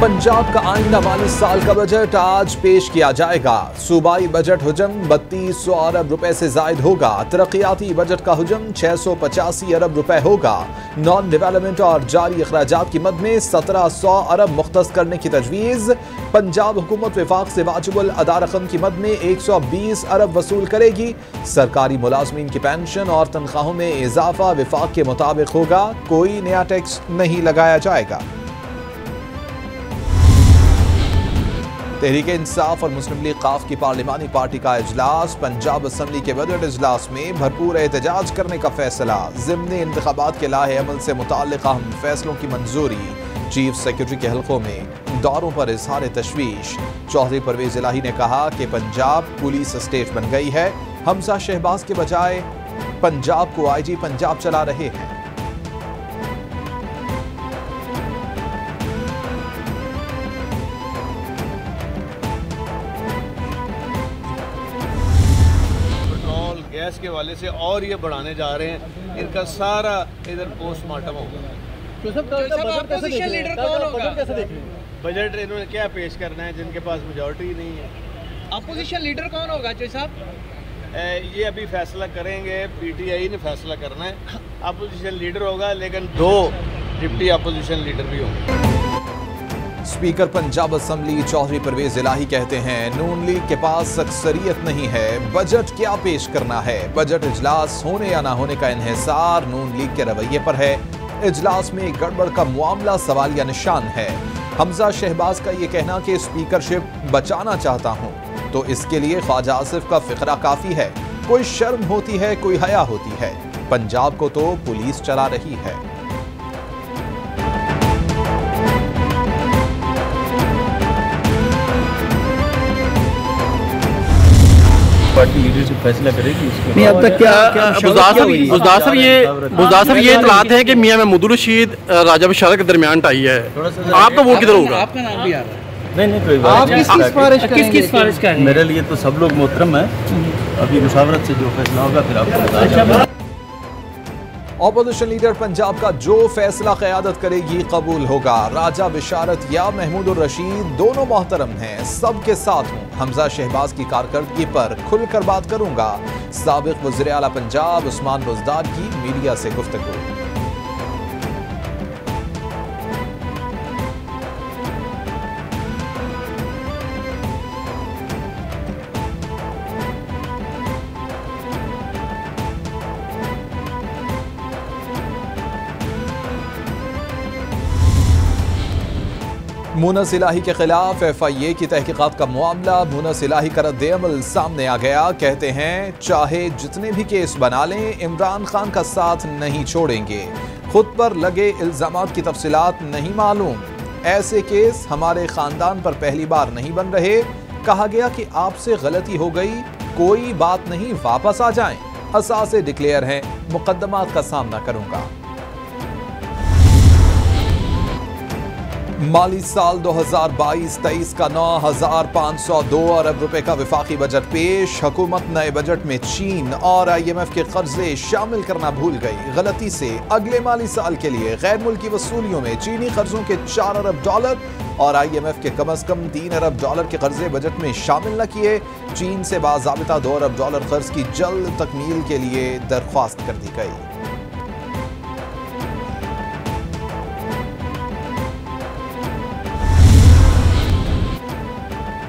पंजाब का आइंदा माली साल का बजट आज पेश किया जाएगा। सूबाई बजट हुजम 3200 अरब रुपए से जायद होगा। तरक्याती बजट का हुजम 685 अरब रुपए होगा। नॉन डेवलपमेंट और जारी अखराजात की मद में 1700 अरब मुख्तस करने की तजवीज़। पंजाब हुकूमत वफाक से वाजिबुल अदा रकम की मद में 120 अरब वसूल करेगी। सरकारी मुलाजमीन की पेंशन और तनख्वाहों में इजाफा वफाक के मुताबिक होगा। कोई नया टैक्स नहीं लगाया जाएगा। तहरीक इंसाफ और मुस्लिम लीग काफ की पार्लिमानी पार्टी का इजलास। पंजाब असम्बली के बजट इजलास में भरपूर एहतजाज करने का फैसला। ज़िम्नी इंतखाबात के लाहे अमल से मुताल्लिक़ अहम फैसलों की मंजूरी। चीफ सेक्रेटरी के हल्कों में दौरों पर इजहार तशवीश। चौधरी परवेज इलाही ने कहा कि पंजाब पुलिस स्टेट बन गई है। हमजा शहबाज के बजाय पंजाब को IG पंजाब चला रहे हैं। गैस के वाले से और ये बढ़ाने जा रहे हैं। इनका सारा इधर पोस्टमार्टम होगा। बजट इन्होंने क्या पेश करना है जिनके पास मेजॉरिटी नहीं है। अपोजिशन लीडर कौन होगा चौधरी साहब? ये अभी फैसला करेंगे। PTI ने फैसला करना है। अपोजिशन लीडर होगा, लेकिन 2 डिप्टी अपोजिशन लीडर भी होंगे। स्पीकर पंजाब असम्बली चौधरी परवेज इलाही कहते हैं नून लीग के पास अक्सरियत नहीं है। बजट क्या पेश करना है। बजट इजलास होने या ना होने का इन्हिसार नून लीग के रवैये पर है। इजलास में गड़बड़ का मामला सवालिया निशान है। हमजा शहबाज का ये कहना कि स्पीकरशिप बचाना चाहता हूं तो इसके लिए ख्वाजा आसिफ का फिक्रा काफी है। कोई शर्म होती है, कोई हया होती है। पंजाब को तो पुलिस चला रही है। पार्टी लीडरशिप फैसला करेगी उसके नहीं। अब तक क्या बुज़दार ये इतलात है कि मियां महमूदुर रशीद राजा बशारा के दरमियान टाई है। आपका वोट किधर होगा? आपका नाम भी आ रहा है। नहीं कोई बात नहीं। किस सिफारिश का है? मेरे लिए तो सब लोग मोहतरम है। अभी मुशावरत से जो फैसला होगा फिर आपको बताएंगे। ऑपोजिशन लीडर पंजाब का जो फैसला क़यादत करेगी कबूल होगा। राजा बिशारत या महमूदुर रशीद दोनों मोहतरम हैं। सबके साथ हूँ। हमजा शहबाज की कारकर्दगी पर खुलकर बात करूंगा। साबिक वज़ीर आला पंजाब उस्मान बुज़दार की मीडिया से गुफ्तगू। मुनस इलाही के खिलाफ FIA की तहकीकात का मामला। मुनस इलाही का रद्द-ए-अमल सामने आ गया। कहते हैं चाहे जितने भी केस बना लें इमरान खान का साथ नहीं छोड़ेंगे। खुद पर लगे इल्जामात की तफसीलात नहीं मालूम। ऐसे केस हमारे खानदान पर पहली बार नहीं बन रहे। कहा गया कि आपसे गलती हो गई, कोई बात नहीं, वापस आ जाएं। असासे डिक्लेयर हैं, मुकद्दमात का सामना करूंगा। माली साल 2022-23 का 9502 अरब रुपए का विफाकी बजट पेश। हुकूमत नए बजट में चीन और IMF के कर्जे शामिल करना भूल गई। गलती से अगले माली साल के लिए गैर मुल्की वसूलियों में चीनी कर्जों के $4 अरब और IMF के कम से कम $3 अरब के कर्जे बजट में शामिल न किए। चीन से बाज़ाबिता $2 अरब कर्ज की जल्द तकमील के लिए दरख्वास्त कर दी गई।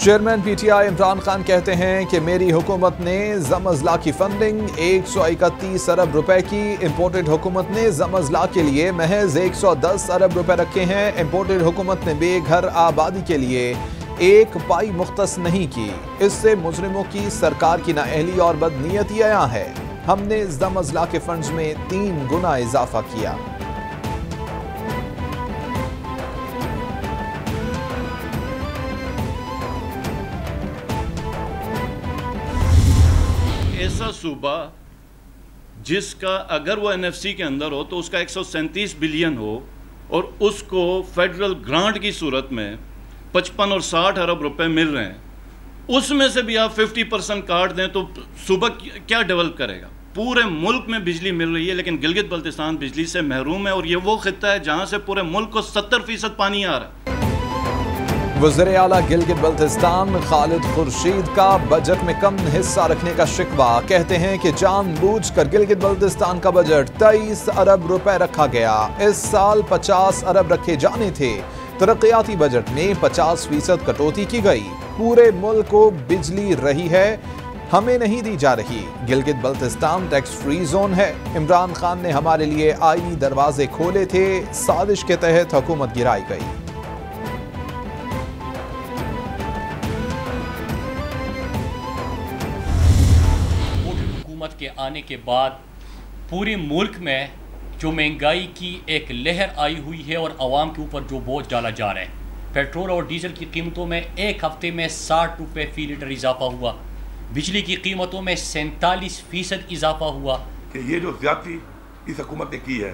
चेयरमैन PTI इमरान खान कहते हैं कि मेरी हुकूमत ने ज़म-अज़ला की फंडिंग 131 अरब रुपए की। इम्पोर्टेड हुकूमत ने ज़म-अज़ला के लिए महज 110 अरब रुपए रखे हैं। इम्पोर्टेड हुकूमत ने बेघर आबादी के लिए 1 पाई मुख्तस नहीं की। इससे मुजरिमों की सरकार की नाअहली और बदनीयती आया है। हमने ज़म-अज़ला के फंड्स में 3 गुना इजाफा किया। ऐसा सूबा जिसका अगर वो NFC के अंदर हो तो उसका 137 बिलियन हो और उसको फेडरल ग्रांट की सूरत में 55 और 60 अरब रुपए मिल रहे हैं, उसमें से भी आप 50% काट दें तो सूबा क्या डेवलप करेगा। पूरे मुल्क में बिजली मिल रही है लेकिन गिलगित बल्तिस्तान बिजली से महरूम है और ये वो खित्ता है जहाँ से पूरे मुल्क को 70% पानी आ रहा है। वज़ीर आला गिलगित बल्तिस्तान खालिद खुर्शीद का बजट में कम हिस्सा रखने का शिकवा। कहते हैं कि जानबूझकर गिलगित बल्तिस्तान का बजट 23 अरब रुपए रखा गया। इस साल 50 अरब रखे जाने थे। तरक्याती बजट में 50% कटौती की गई। पूरे मुल्क को बिजली रही है, हमें नहीं दी जा रही। Gilgit Baltistan tax free zone है। इमरान खान ने हमारे लिए आईनी दरवाजे खोले थे। साजिश के तहत हुकूमत गिराई गई। हुकूमत के आने के बाद पूरे मुल्क में जो महंगाई की एक लहर आई हुई है और आवाम के ऊपर जो बोझ डाला जा रहा है। पेट्रोल और डीजल की कीमतों में एक हफ्ते में 60 रुपये फी लीटर इजाफा हुआ। बिजली की कीमतों में 47% इजाफा हुआ। कि ये जो ज्यादती इस हुकूमत ने की है,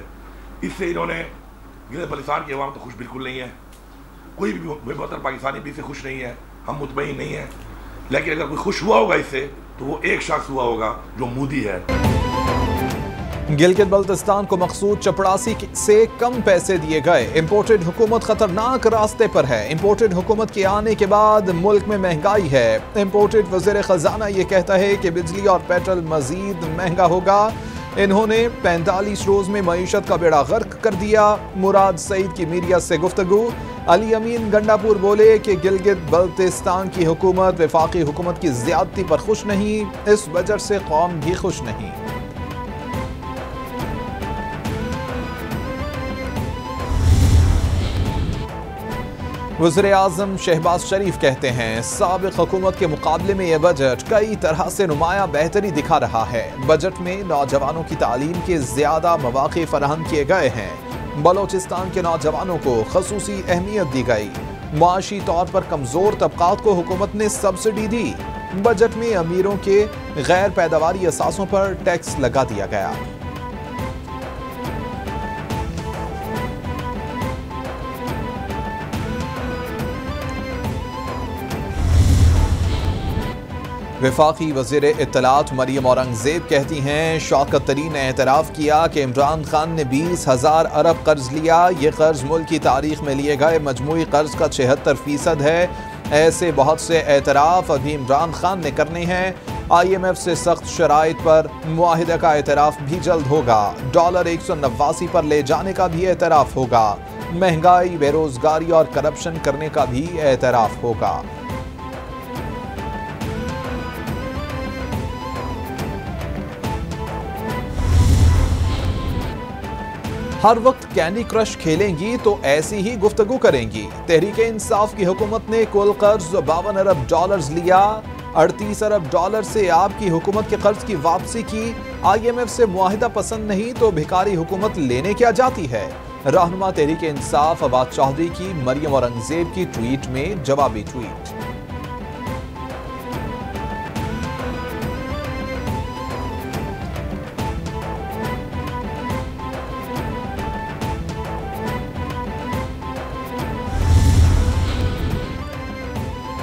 इससे इन्होंने गिलगित बल्तिस्तान की आवाम तो खुश बिल्कुल नहीं है। कोई भी बेहतर पाकिस्तानी भी इससे खुश नहीं है। हम मुतमईन नहीं है। लेकिन अगर कोई खुश हुआ होगा इससे तो वो एक शख्स हुआ होगा जो मोदी है। गिलगित बल्तिस्तान को मखसूद चपड़ासी से कम पैसे दिए गए। इंपोर्टेड हुकूमत खतरनाक रास्ते पर है। इंपोर्टेड हुकूमत के आने के बाद मुल्क में महंगाई है। इंपोर्टेड वज़ीर खजाना ये कहता है कि बिजली और पेट्रोल मजीद महंगा होगा। इन्होंने 45 रोज में मईशत का बेड़ा गर्क कर दिया। मुराद सईद की मीडिया से गुफ्तगू। अली अमीन गंडापुर बोले कि गिलगित बल्तिस्तान की हुकूमत वफाकी हुकूमत की ज्यादती पर खुश नहीं। इस बजट से कौम भी खुश नहीं। वज़ीर आज़म शहबाज शरीफ कहते हैं साबिक़ हुकूमत के मुकाबले में यह बजट कई तरह से नुमाया बेहतरी दिखा रहा है। बजट में नौजवानों की तालीम के ज़्यादा मौक़े फराहम किए गए हैं। बलोचिस्तान के नौजवानों को ख़ुसूसी अहमियत दी गई। मुआशी तौर पर कमज़ोर तबक़ात को हुकूमत ने सब्सिडी दी। बजट में अमीरों के गैर पैदावारी असासों पर टैक्स लगा दिया गया। वफाकी वज़ीर इत्तलात मरियम औरंगज़ेब कहती हैं शौकत तरीन ने एतराफ़ किया कि इमरान खान ने 20,000 अरब कर्ज लिया। ये कर्ज मुल्क की तारीख में लिए गए मजमूई कर्ज का 76% है। ऐसे बहुत से एतराफ़ अभी इमरान खान ने करने हैं। IMF से सख्त शराइत पर मुआहिदा का एतराफ़ भी जल्द होगा। डॉलर 189 पर ले जाने का भी एतराफ़ होगा। महंगाई, बेरोज़गारी और करप्शन करने का भी एतराफ़ होगा। हर वक्त कैंडी क्रश खेलेंगी तो ऐसी ही गुफ्तगू करेंगी। तहरीक इंसाफ की हुकूमत ने कुल कर्ज 52 अरब डॉलर्स लिया। 38 अरब डॉलर से आपकी हुकूमत के कर्ज की वापसी की। IMF से मुआहिदा पसंद नहीं तो भिखारी हुकूमत लेने क्या जाती है। रहनुमा तहरीक इंसाफ अब्बास चौधरी की मरियम औरंगज़ेब की ट्वीट में जवाबी ट्वीट।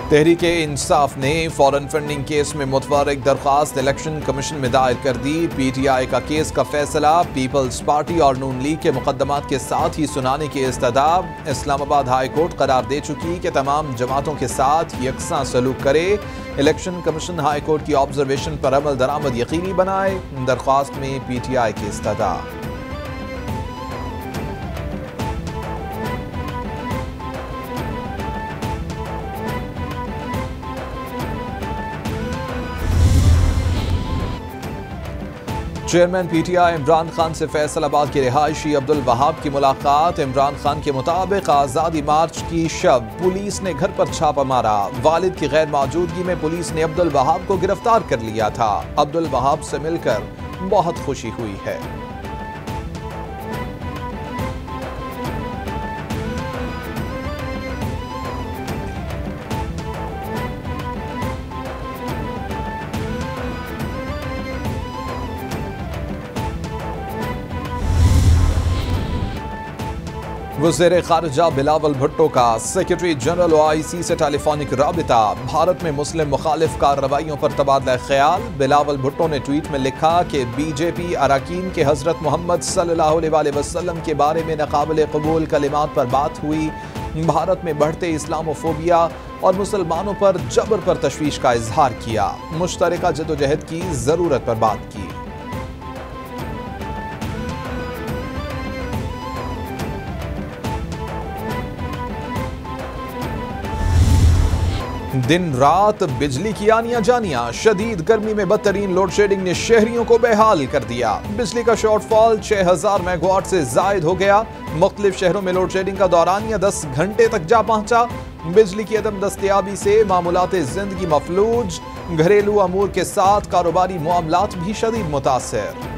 तहरीक इंसाफ ने फॉरेन फंडिंग केस में मुतवारिक दरख्वास्त इलेक्शन कमीशन में दायर कर दी। PTI का केस का फैसला पीपल्स पार्टी और नून लीग के मुकदमात के साथ ही सुनाने की इस्तदाब। इस्लामाबाद हाई कोर्ट करार दे चुकी कि तमाम जमातों के साथ यकसा सलूक करे। इलेक्शन कमीशन हाई कोर्ट की ऑब्जर्वेशन पर अमल दरामद यकीनी बनाए। दरख्वास्त में PTI की इस्तदाब। चेयरमैन PTI इमरान खान से फैसलाबाद के रिहायशी अब्दुल वहाब की मुलाकात। इमरान खान के मुताबिक आज़ादी मार्च की शब पुलिस ने घर पर छापा मारा। वालिद की गैर मौजूदगी में पुलिस ने अब्दुल वहाब को गिरफ्तार कर लिया था। अब्दुल वहाब से मिलकर बहुत खुशी हुई है। वज़ीर ख़ारिजा बिलावल भुट्टो का सेक्रेटरी जनरल OIC से टेलीफोनिक राबिता। भारत में मुस्लिम मुखालिफ कार्रवाइयों पर तबादला ख्याल। बिलावल भुट्टो ने ट्वीट में लिखा कि BJP अरकान के हज़रत मोहम्मद सल्लल्लाहु अलैहि वसल्लम के बारे में नाक़ाबिल क़बूल कलिमात पर बात हुई। भारत में बढ़ते इस्लामोफोबिया और मुसलमानों पर जबर पर तशवीश का इजहार किया। मुश्तरका जदोजहद की जरूरत पर बात की। दिन रात बिजली की आनियां जानियां, शदीद गर्मी में बदतरीन लोड शेडिंग ने शहरियों को बेहाल कर दिया। बिजली का शॉर्टफॉल 6000 मेगावाट से जायद हो गया। मुख्तलिफ शहरों में लोड शेडिंग का दौरानिया 10 घंटे तक जा पहुंचा। बिजली की अदम दस्तयाबी से मामूलाते जिंदगी मफलूज, घरेलू अमूर के साथ कारोबारी मामलात भी शदीद मुतासिर।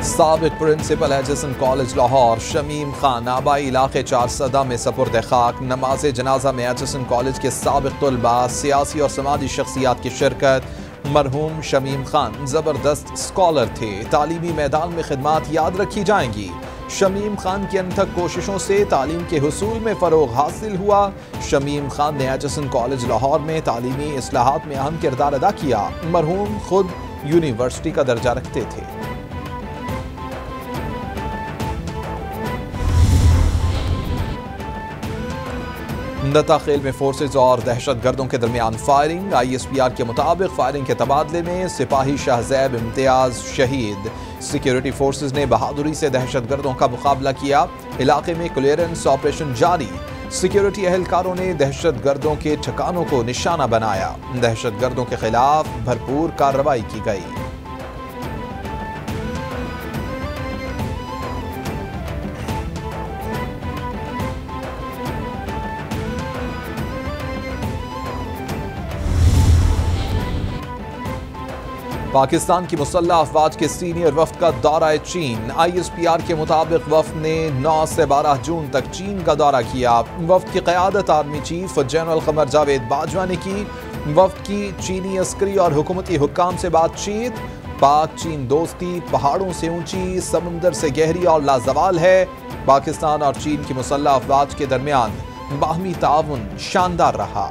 साबिक principal HSN college Lahore Shamim Khan आबाई इलाके 4 सदा में सपुर्द खाक। नमाज जनाजा में एचएसएन कॉलेज के साबिक तलबा, सियासी और समाजी शख्सियात की शिरकत। मरहूम शमीम खान जबरदस्त स्कॉलर थे। तालीमी मैदान में खिदमात याद रखी जाएंगी। शमीम खान की अनथक कोशिशों से तालीम के हुसूल में फ़रोग हासिल हुआ। शमीम खान ने एचएसएन कॉलेज लाहौर में तालीमी इस्लाहात में अहम किरदार अदा किया। मरहूम खुद यूनिवर्सिटी का दर्जा रखते थे। नताखेल में फोर्सेज और दहशतगर्दों के दरमियान फायरिंग। ISPR के मुताबिक फायरिंग के तबादले में सिपाही शाहजैब इम्तियाज शहीद। सिक्योरिटी फोर्सेज ने बहादुरी से दहशतगर्दों का मुकाबला किया। इलाके में क्लियरेंस ऑपरेशन जारी। सिक्योरिटी एहलकारों ने दहशतगर्दों के ठिकानों को निशाना बनाया। दहशतगर्दों के खिलाफ भरपूर कार्रवाई की गई। पाकिस्तान की मुसल्लह अफवाज के सीनियर वफ्द का दौरा चीन। ISPR के मुताबिक वफ्द ने 9 से 12 जून तक चीन का दौरा किया। वफ्द की क़यादत आर्मी चीफ जनरल क़मर जावेद बाजवा ने की। वफ्द की चीनी अस्करी और हुकूमती हुक्काम से बातचीत। पाक चीन दोस्ती पहाड़ों से ऊंची, समुंदर से गहरी और लाजवाल है। पाकिस्तान और चीन की मुसल्लह अफवाज के दरमियान बाहमी ताउन शानदार रहा।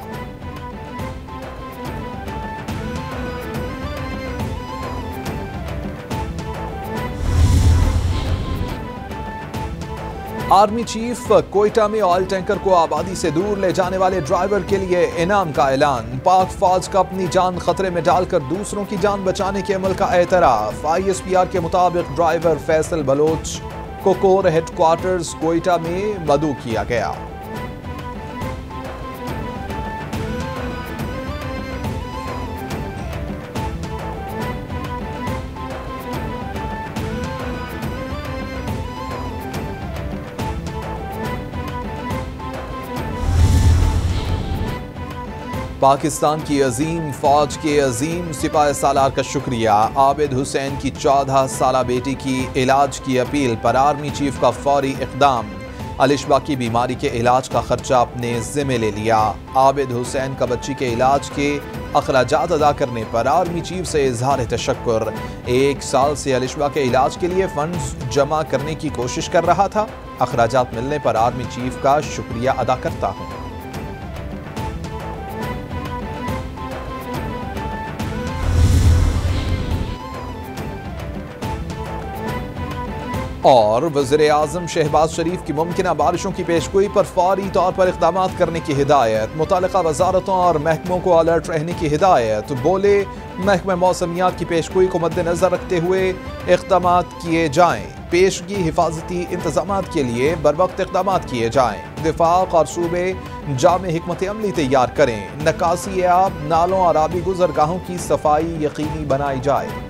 आर्मी चीफ कोयटा में ऑयल टैंकर को आबादी से दूर ले जाने वाले ड्राइवर के लिए इनाम का ऐलान। पाक फौज का अपनी जान खतरे में डालकर दूसरों की जान बचाने के अमल का एतराफ। ISPR के मुताबिक ड्राइवर फैसल बलोच को कोर हेडक्वार्टर्स कोयटा में मदऊ किया गया। पाकिस्तान की अजीम फौज के अजीम सिपाही सालार का शुक्रिया। आबिद हुसैन की 14 साला बेटी की इलाज की अपील पर आर्मी चीफ का फौरी इक़दाम। अलिशबा की बीमारी के इलाज का खर्चा अपने जिम्मे ले लिया। आबिद हुसैन का बच्ची के इलाज के अखराजात अदा करने पर आर्मी चीफ से इजहार तशक्कुर। 1 साल से अलिशबा के इलाज के लिए फंड्स जमा करने की कोशिश कर रहा था। अखराजात मिलने पर आर्मी चीफ का शुक्रिया अदा करता हूँ। और वज़ीर-ए-आज़म शहबाज शरीफ की मुमकिना बारिशों की पेशगोई पर फौरी तौर पर इक़दामात करने की हिदायत। मुतालिका वज़ारतों और महकमों को अलर्ट रहने की हिदायत। बोले महकमा मौसमियात की पेशगोई को मद्देनजर रखते हुए इक़दामात किए जाएँ। पेशगी हिफाजती इंतजामात के लिए बरवक्त इक़दामात किए जाएँ। दिफाक और सूबे जामे हिकमत अमली तैयार करें। नकासी आब, नालों और आबी गुज़रगाहों की सफाई यकीनी बनाई जाए।